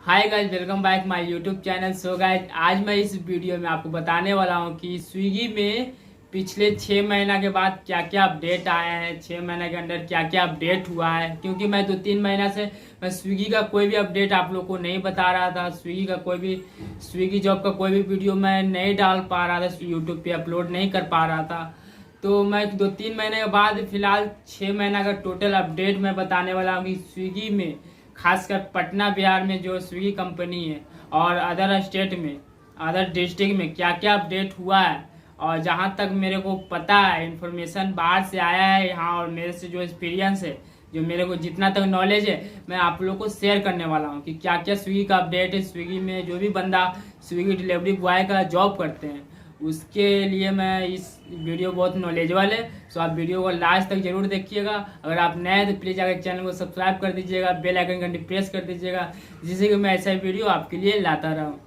Hi guys, welcome back my YouTube channel. So guys, आज मैं इस वीडियो में आपको बताने वाला हूं कि स्विगी में पिछले 6 महीना के बाद क्या क्या अपडेट आया है, 6 महीने के अंदर क्या क्या अपडेट हुआ है। क्योंकि मैं 2-3 महीना से मैं स्विगी का कोई भी अपडेट आप लोग को नहीं बता रहा था। स्विगी जॉब का कोई भी वीडियो मैं नहीं डाल पा रहा था, यूट्यूब पे अपलोड नहीं कर पा रहा था। तो मैं 2-3 महीने के बाद फिलहाल 6 महीना का टोटल अपडेट मैं बताने वाला हूँ कि स्विगी में, खासकर पटना बिहार में जो स्विगी कंपनी है और अदर स्टेट में, अदर डिस्ट्रिक्ट में क्या क्या अपडेट हुआ है। और जहाँ तक मेरे को पता है, इंफॉर्मेशन बाहर से आया है यहाँ, और मेरे से जो एक्सपीरियंस है, जो मेरे को जितना तक नॉलेज है, मैं आप लोगों को शेयर करने वाला हूँ कि क्या क्या स्विगी का अपडेट है। स्विगी में जो भी बंदा स्विगी डिलीवरी बॉय का जॉब करते हैं उसके लिए मैं इस वीडियो बहुत नॉलेजेबल है। सो आप वीडियो को लास्ट तक जरूर देखिएगा। अगर आप नए हैं तो प्लीज़ अगर चैनल को सब्सक्राइब कर दीजिएगा, बेल आइकन घंटी प्रेस कर दीजिएगा, जिससे कि मैं ऐसा वीडियो आपके लिए लाता रहूँ।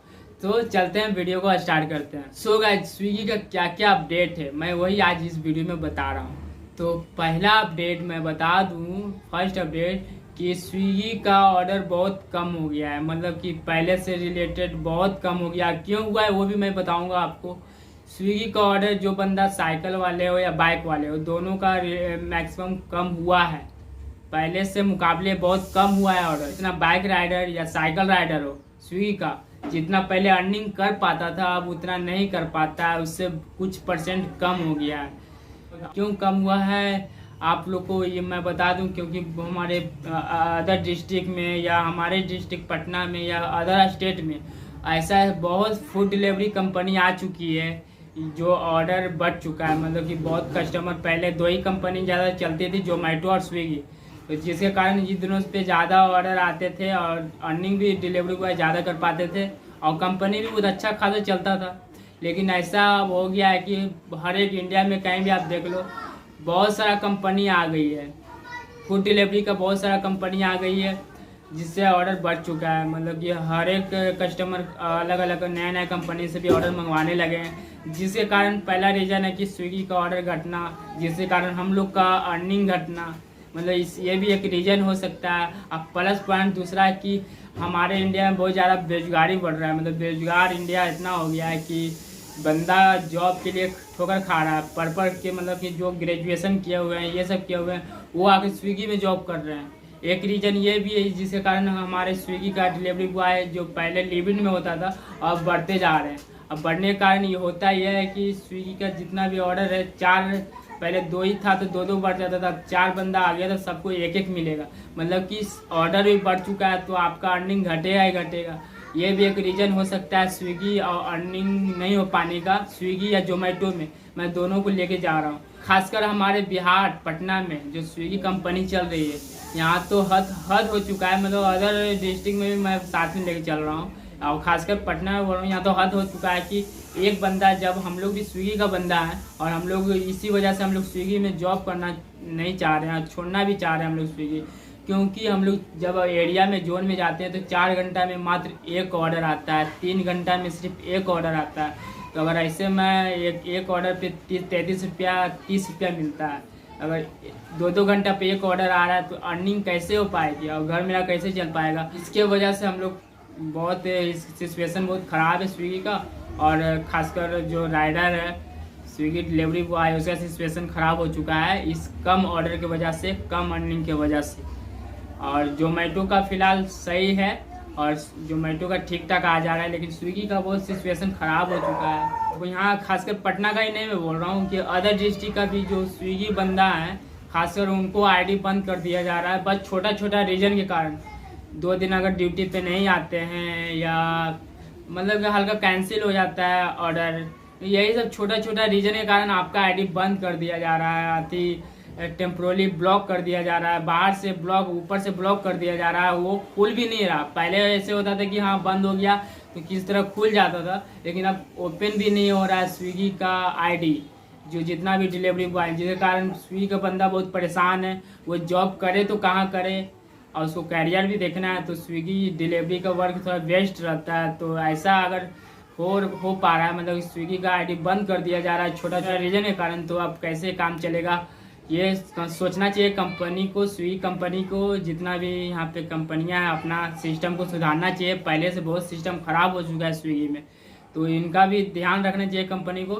तो चलते हैं, वीडियो को स्टार्ट करते हैं। सो गाइस, स्विगी का क्या क्या अपडेट है मैं वही आज इस वीडियो में बता रहा हूँ। तो पहला अपडेट मैं बता दूँ, फर्स्ट अपडेट, कि स्विगी का ऑर्डर बहुत कम हो गया है। मतलब कि पहले से रिलेटेड बहुत कम हो गया। क्यों हुआ है वो भी मैं बताऊंगा आपको। स्विगी का ऑर्डर, जो बंदा साइकिल वाले हो या बाइक वाले हो, दोनों का मैक्सिमम कम हुआ है। पहले से मुकाबले बहुत कम हुआ है ऑर्डर। जितना बाइक राइडर या साइकिल राइडर हो, स्विगी का जितना पहले अर्निंग कर पाता था अब उतना नहीं कर पाता है, उससे कुछ परसेंट कम हो गया है। क्यों कम हुआ है आप लोग को ये मैं बता दूं, क्योंकि हमारे अदर डिस्ट्रिक्ट में या हमारे डिस्ट्रिक्ट पटना में या अदर स्टेट में ऐसा बहुत फूड डिलीवरी कंपनी आ चुकी है जो ऑर्डर बढ़ चुका है। मतलब कि बहुत कस्टमर, पहले 2 ही कंपनी ज़्यादा चलती थी, जोमेटो और स्विगी, तो जिसके कारण इन दिनों पे ज़्यादा ऑर्डर आते थे और अर्निंग भी डिलीवरी बॉय ज़्यादा कर पाते थे और कंपनी भी बहुत अच्छा खासा चलता था। लेकिन ऐसा हो गया है कि हर एक इंडिया में कहीं भी आप देख लो, बहुत सारा कंपनी आ गई है, फूड डिलीवरी का बहुत सारा कंपनी आ गई है, जिससे ऑर्डर बढ़ चुका है। मतलब कि हर एक कस्टमर अलग अलग नए नए कंपनी से भी ऑर्डर मंगवाने लगे हैं, जिसके कारण पहला रीज़न है कि स्विगी का ऑर्डर घटना, जिसके कारण हम लोग का अर्निंग घटना। मतलब ये भी एक रीज़न हो सकता है। अब प्लस पॉइंट दूसरा है कि हमारे इंडिया में बहुत ज़्यादा बेरोजगारी बढ़ रहा है। मतलब बेरोजगार इंडिया इतना हो गया है कि बंदा जॉब के लिए ठोकर खा रहा है। पढ़ के, मतलब कि जो ग्रेजुएशन किए हुए हैं, ये सब किए हुए हैं, वो आके स्विगी में जॉब कर रहे हैं। एक रीज़न ये भी है जिसके कारण हमारे स्विगी का डिलीवरी बॉय जो पहले लिव इन में होता था अब बढ़ते जा रहे हैं। अब बढ़ने के कारण ये होता यह है कि स्विगी का जितना भी ऑर्डर है, 4, पहले 2 ही था तो 2 बढ़ जाता था, 4 बंदा आ गया तो सबको 1 मिलेगा। मतलब कि ऑर्डर भी बढ़ चुका है तो आपका अर्निंग घटेगा ही घटेगा। ये भी एक रीज़न हो सकता है स्विगी और अर्निंग नहीं हो पाने का। स्विगी या जोमेटो में मैं दोनों को लेके जा रहा हूँ। खासकर हमारे बिहार पटना में जो स्विगी कंपनी चल रही है, यहाँ तो हद हो चुका है। मतलब अदर डिस्ट्रिक्ट में भी मैं साथ में लेके चल रहा हूँ और खासकर पटना में बोल रहा हूँ, यहाँ तो हद हो चुका है कि एक बंदा, जब हम लोग भी स्विगी का बंदा है और हम लोग इसी वजह से हम लोग स्विगी में जॉब करना नहीं चाह रहे हैं, छोड़ना भी चाह रहे हैं हम लोग स्विगी। क्योंकि हम लोग जब एरिया में, जोन में जाते हैं तो 4 घंटा में मात्र 1 ऑर्डर आता है, 3 घंटा में सिर्फ 1 ऑर्डर आता है। तो अगर ऐसे में एक ऑर्डर पे 33 रुपया 30 रुपया मिलता है, अगर 2-2 घंटा पे 1 ऑर्डर आ रहा है तो अर्निंग कैसे हो पाएगी और घर मेरा कैसे चल पाएगा। इसके वजह से हम लोग बहुत, सिचुएशन बहुत ख़राब है स्विगी का। और ख़ासकर जो राइडर है, स्विगी डिलीवरी बॉय, उसका सिचुएशन ख़राब हो चुका है इस कम ऑर्डर की वजह से, कम अर्निंग की वजह से। और जोमेटो का फ़िलहाल सही है और जोमेटो का ठीक ठाक आ जा रहा है, लेकिन स्विगी का बहुत सिचुएशन ख़राब हो चुका है। तो यहाँ खासकर पटना का ही नहीं मैं बोल रहा हूँ कि अदर डिस्ट्रिक्ट का भी जो स्विगी बंदा है, खासकर उनको आईडी बंद कर दिया जा रहा है, बस छोटा छोटा रीज़न के कारण। 2 दिन अगर ड्यूटी पे नहीं आते हैं या मतलब हल्का कैंसिल हो जाता है ऑर्डर, यही सब छोटा छोटा रीज़न के कारण आपका आईडी बंद कर दिया जा रहा है, अति टेम्पोरली ब्लॉक कर दिया जा रहा है। बाहर से ब्लॉक, ऊपर से ब्लॉक कर दिया जा रहा है, वो खुल भी नहीं रहा। पहले ऐसे होता था कि हाँ बंद हो गया तो किस तरह खुल जाता था, लेकिन अब ओपन भी नहीं हो रहा है स्विगी का आईडी, जो जितना भी डिलीवरी बॉय, जिसके कारण स्विगी का बंदा बहुत परेशान है। वो जॉब करे तो कहाँ करे और उसको कैरियर भी देखना है, तो स्विगी डिलीवरी का वर्क थोड़ा वेस्ट रहता है। तो ऐसा अगर हो पा रहा है, मतलब स्विगी का आईडी बंद कर दिया जा रहा है छोटा छोटा रीजन के कारण, तो अब कैसे काम चलेगा ये सोचना चाहिए कंपनी को, स्विगी कंपनी को, जितना भी यहाँ पे कंपनियां हैं अपना सिस्टम को सुधारना चाहिए। पहले से बहुत सिस्टम खराब हो चुका है स्विगी में, तो इनका भी ध्यान रखना चाहिए कंपनी को।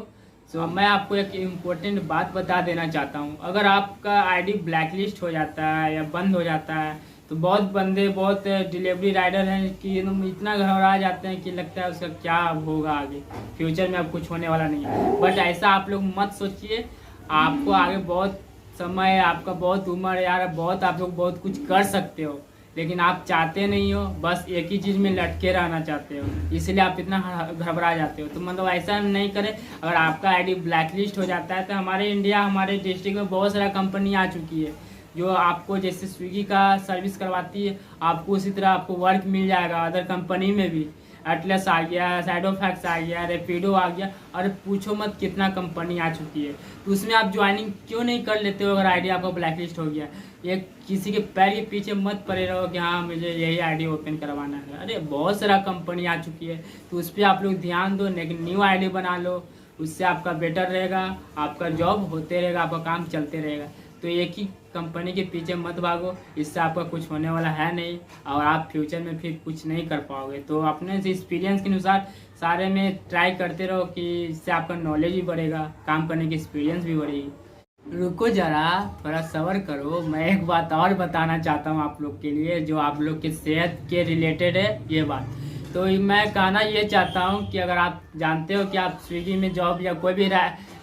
तो मैं आपको एक इम्पोर्टेंट बात बता देना चाहता हूँ, अगर आपका आईडी ब्लैकलिस्ट हो जाता है या बंद हो जाता है तो बहुत बंदे, बहुत डिलीवरी राइडर हैं कि इतना घबरा जाते हैं कि लगता है उसका क्या होगा आगे, फ्यूचर में अब कुछ होने वाला नहीं है। बट ऐसा आप लोग मत सोचिए, आपको आगे बहुत समय है, आपका बहुत उम्र है यार, बहुत आप लोग बहुत कुछ कर सकते हो, लेकिन आप चाहते नहीं हो, बस एक ही चीज़ में लटके रहना चाहते हो, इसलिए आप इतना घबरा जाते हो। तो मतलब ऐसा नहीं करें। अगर आपका आईडी ब्लैकलिस्ट हो जाता है तो हमारे इंडिया, हमारे डिस्ट्रिक्ट में बहुत सारा कंपनी आ चुकी है जो आपको जैसे स्विगी का सर्विस करवाती है, आपको उसी तरह आपको वर्क मिल जाएगा अदर कंपनी में भी। एटलस आ गया, साइडोफैक्स आ गया, रेपिडो आ गया, और पूछो मत कितना कंपनी आ चुकी है। तो उसमें आप ज्वाइनिंग क्यों नहीं कर लेते हो अगर आईडी आपका ब्लैकलिस्ट हो गया? ये किसी के पैर के पीछे मत पड़े रहो कि हाँ मुझे यही आईडी ओपन करवाना है। अरे बहुत सारा कंपनी आ चुकी है, तो उस पर आप लोग ध्यान दो, लेकिन न्यू आईडी बना लो, उससे आपका बेटर रहेगा, आपका जॉब होते रहेगा, आपका काम चलते रहेगा। तो एक ही कंपनी के पीछे मत भागो, इससे आपका कुछ होने वाला है नहीं और आप फ्यूचर में फिर कुछ नहीं कर पाओगे। तो अपने एक्सपीरियंस के अनुसार सारे में ट्राई करते रहो कि इससे आपका नॉलेज भी बढ़ेगा, काम करने की एक्सपीरियंस भी बढ़ेगी। रुको जरा, थोड़ा सब्र करो, मैं एक बात और बताना चाहता हूँ आप लोग के लिए, जो आप लोग की सेहत के रिलेटेड है ये बात। तो मैं कहना ये चाहता हूँ कि अगर आप जानते हो कि आप स्विगी में जॉब या कोई भी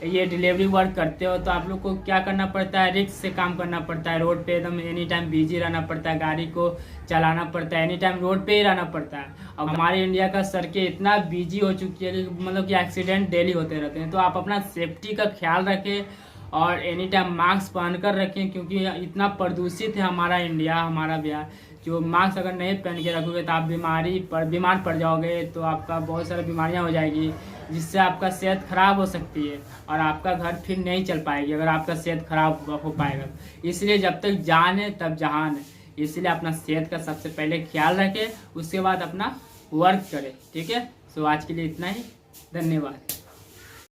ये डिलीवरी वर्क करते हो, तो आप लोग को क्या करना पड़ता है, रिस्क से काम करना पड़ता है। रोड पे एकदम एनी टाइम बिजी रहना पड़ता है, गाड़ी को चलाना पड़ता है, एनी टाइम रोड पे ही रहना पड़ता है। अब हमारे इंडिया का सड़कें इतना बिजी हो चुकी है कि मतलब कि एक्सीडेंट डेली होते रहते हैं। तो आप अपना सेफ्टी का ख्याल रखें और एनी टाइम मास्क पहन कर रखें, क्योंकि इतना प्रदूषित है हमारा इंडिया, हमारा बिहार। जो मास्क अगर नहीं पहन के रखोगे तो आप बीमार पड़ जाओगे, तो आपका बहुत सारी बीमारियां हो जाएगी, जिससे आपका सेहत खराब हो सकती है और आपका घर फिर नहीं चल पाएगी अगर आपका सेहत खराब हो पाएगा। इसलिए जब तक जान है तब जहान है, इसलिए अपना सेहत का सबसे पहले ख्याल रखें, उसके बाद अपना वर्क करें। ठीक है, सो आज के लिए इतना ही, धन्यवाद।